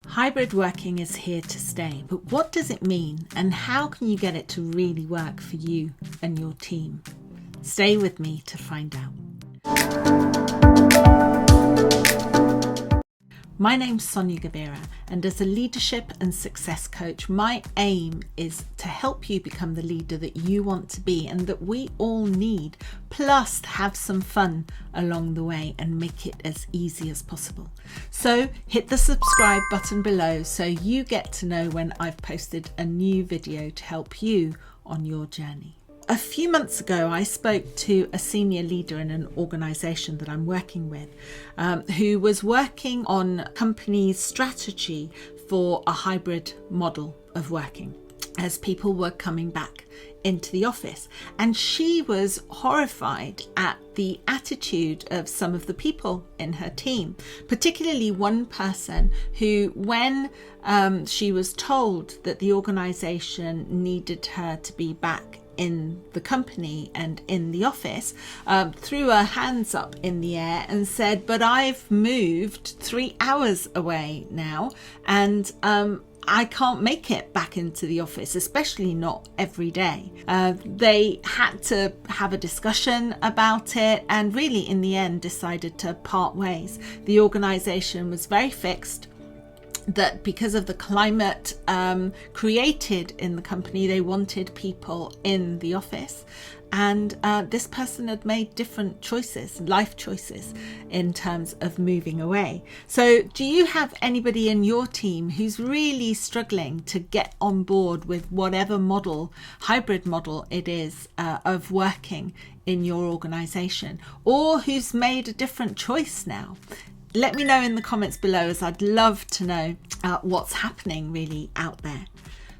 Hybrid working is here to stay, but what does it mean and how can you get it to really work for you and your team? Stay with me to find out. My name's Sonia Gabira, and as a leadership and success coach, my aim is to help you become the leader that you want to be and that we all need, plus have some fun along the way and make it as easy as possible. So hit the subscribe button below so you get to know when I've posted a new video to help you on your journey. A few months ago, I spoke to a senior leader in an organisation that I'm working with, who was working on company strategy for a hybrid model of working as people were coming back into the office. And she was horrified at the attitude of some of the people in her team, particularly one person who, when she was told that the organisation needed her to be back in the company and in the office, threw her hands up in the air and said, but I've moved 3 hours away now and I can't make it back into the office, especially not every day. They had to have a discussion about it and really in the end decided to part ways. The organisation was very fixed that because of the climate created in the company, they wanted people in the office. And this person had made different choices, life choices, in terms of moving away. So do you have anybody in your team who's really struggling to get on board with whatever model, hybrid model it is of working in your organization, or who's made a different choice now? Let me know in the comments below, as I'd love to know what's happening really out there.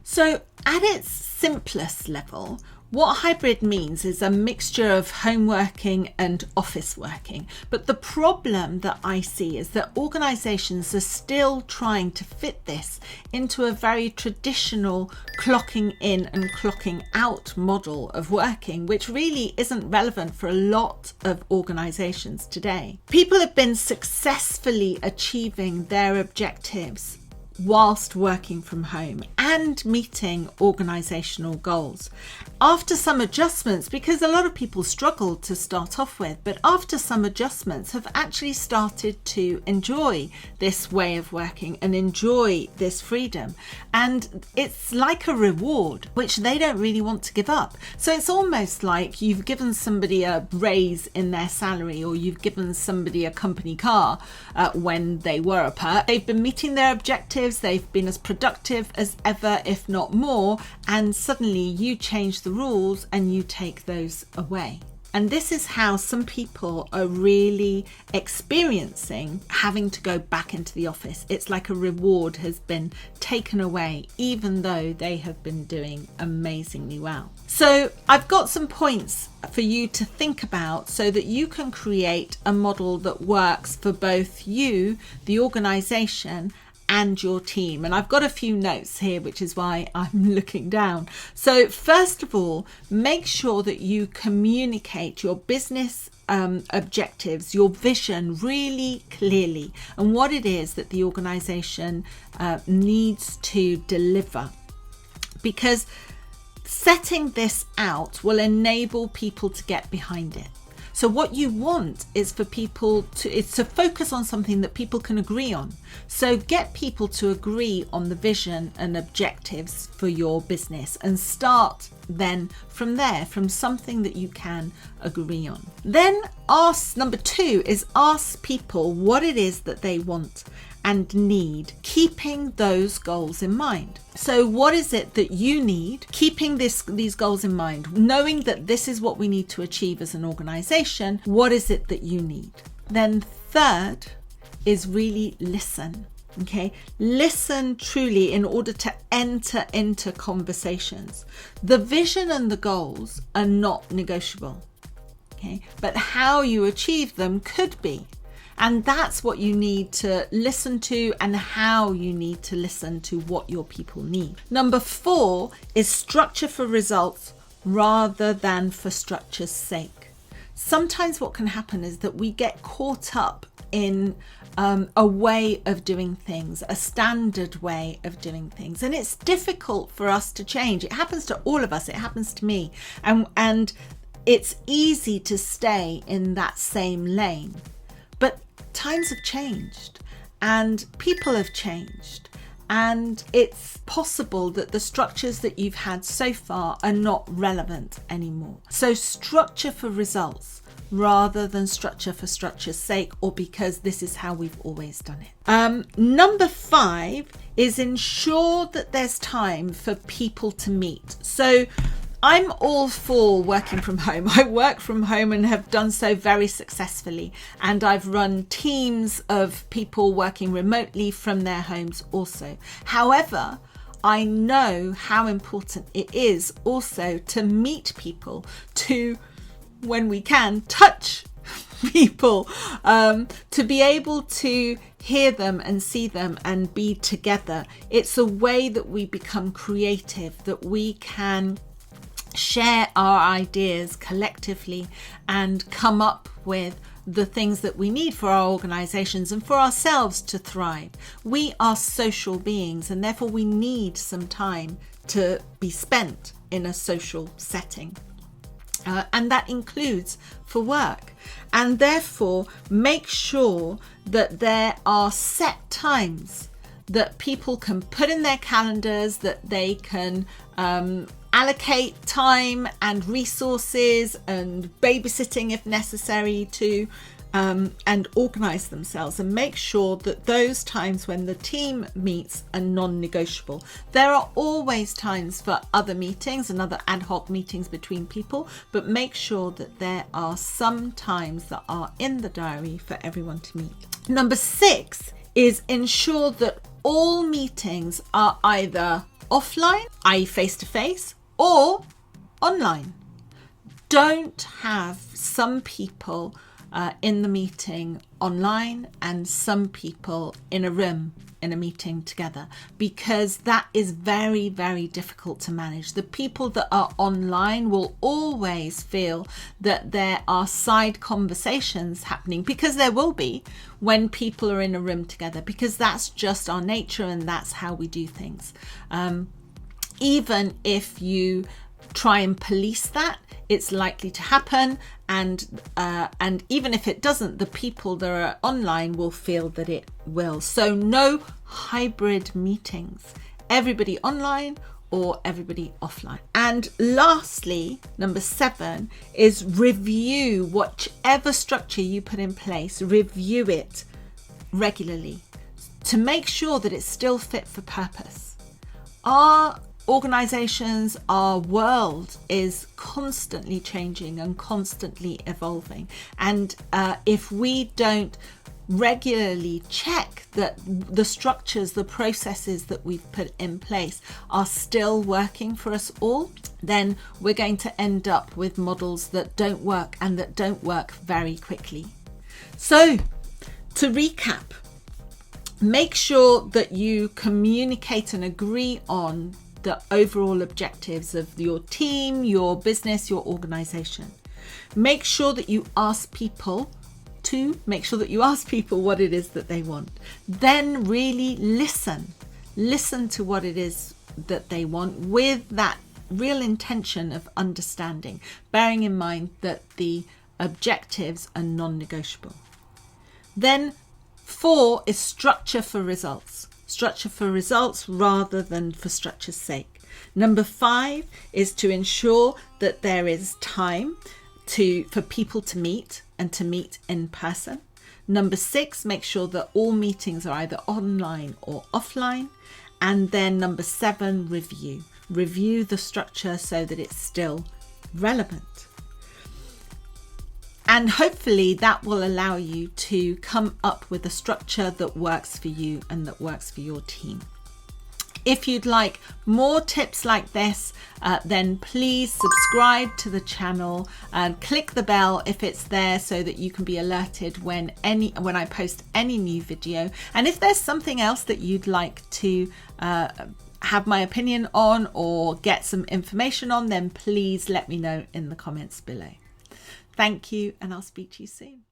So at its simplest level, what hybrid means is a mixture of home working and office working. But the problem that I see is that organizations are still trying to fit this into a very traditional clocking in and clocking out model of working, which really isn't relevant for a lot of organizations today. People have been successfully achieving their objectives whilst working from home and meeting organizational goals. After some adjustments, because a lot of people struggled to start off with, but after some adjustments have actually started to enjoy this way of working and enjoy this freedom. And it's like a reward, which they don't really want to give up. So it's almost like you've given somebody a raise in their salary, or you've given somebody a company car when they were a perk. They've been meeting their objectives, they've been as productive as ever, if not more, and suddenly you change the rules and you take those away. And this is how some people are really experiencing having to go back into the office. It's like a reward has been taken away, even though they have been doing amazingly well. So I've got some points for you to think about so that you can create a model that works for both you, the organization, and your team. And I've got a few notes here, which is why I'm looking down. So first of all, make sure that you communicate your business objectives, your vision really clearly, and what it is that the organization needs to deliver. Because setting this out will enable people to get behind it. So what you want is for people to focus on something that people can agree on. So get people to agree on the vision and objectives for your business and start then from there, from something that you can agree on. Then number 2 is ask people what it is that they want and need, keeping those goals in mind. So what is it that you need? Keeping these goals in mind, knowing that this is what we need to achieve as an organization. What is it that you need? Then third is really listen. Okay, listen truly in order to enter into conversations. The vision and the goals are not negotiable. Okay, but how you achieve them could be. And that's what you need to listen to, and how you need to listen to what your people need. Number 4 is structure for results rather than for structure's sake. Sometimes what can happen is that we get caught up in a way of doing things, a standard way of doing things. And it's difficult for us to change. It happens to all of us. It happens to me. And it's easy to stay in that same lane. But times have changed and people have changed. And it's possible that the structures that you've had so far are not relevant anymore. So structure for results rather than structure for structure's sake, or because this is how we've always done it. Number 5 is ensure that there's time for people to meet. So I'm all for working from home. I work from home and have done so very successfully. And I've run teams of people working remotely from their homes also. However, I know how important it is also to meet people, to, when we can, touch people, to be able to hear them and see them and be together. It's a way that we become creative, that we can share our ideas collectively and come up with the things that we need for our organizations and for ourselves to thrive. We are social beings, and therefore we need some time to be spent in a social setting. And that includes for work. And therefore make sure that there are set times that people can put in their calendars, that they can allocate time and resources and babysitting if necessary to and organize themselves, and make sure that those times when the team meets are non-negotiable. There are always times for other meetings and other ad hoc meetings between people, but make sure that there are some times that are in the diary for everyone to meet. Number 6 is ensure that all meetings are either offline, i.e. face-to-face, or online. Don't have some people in the meeting online and some people in a room in a meeting together, because that is very, very difficult to manage. The people that are online will always feel that there are side conversations happening, because there will be when people are in a room together, because that's just our nature and that's how we do things. Even if you try and police that, it's likely to happen, and even if it doesn't, the people that are online will feel that it will. So no hybrid meetings, everybody online or everybody offline. And lastly, number 7 is review whichever structure you put in place, review it regularly to make sure that it's still fit for purpose. Our organizations, our world is constantly changing and constantly evolving. And if we don't regularly check that the structures, the processes that we've put in place are still working for us all, then we're going to end up with models that don't work, and that don't work very quickly. So to recap, make sure that you communicate and agree on the overall objectives of your team, your business, your organization. Make sure that you ask people what it is that they want. Then really listen to what it is that they want, with that real intention of understanding, bearing in mind that the objectives are non-negotiable. Then 4 is structure for results. Structure for results rather than for structure's sake. Number 5 is to ensure that there is time for people to meet and to meet in person. Number 6, make sure that all meetings are either online or offline. And then number 7, review the structure so that it's still relevant. And hopefully that will allow you to come up with a structure that works for you and that works for your team. If you'd like more tips like this, then please subscribe to the channel and click the bell if it's there, so that you can be alerted when I post any new video. And if there's something else that you'd like to have my opinion on or get some information on, then please let me know in the comments below. Thank you, and I'll speak to you soon.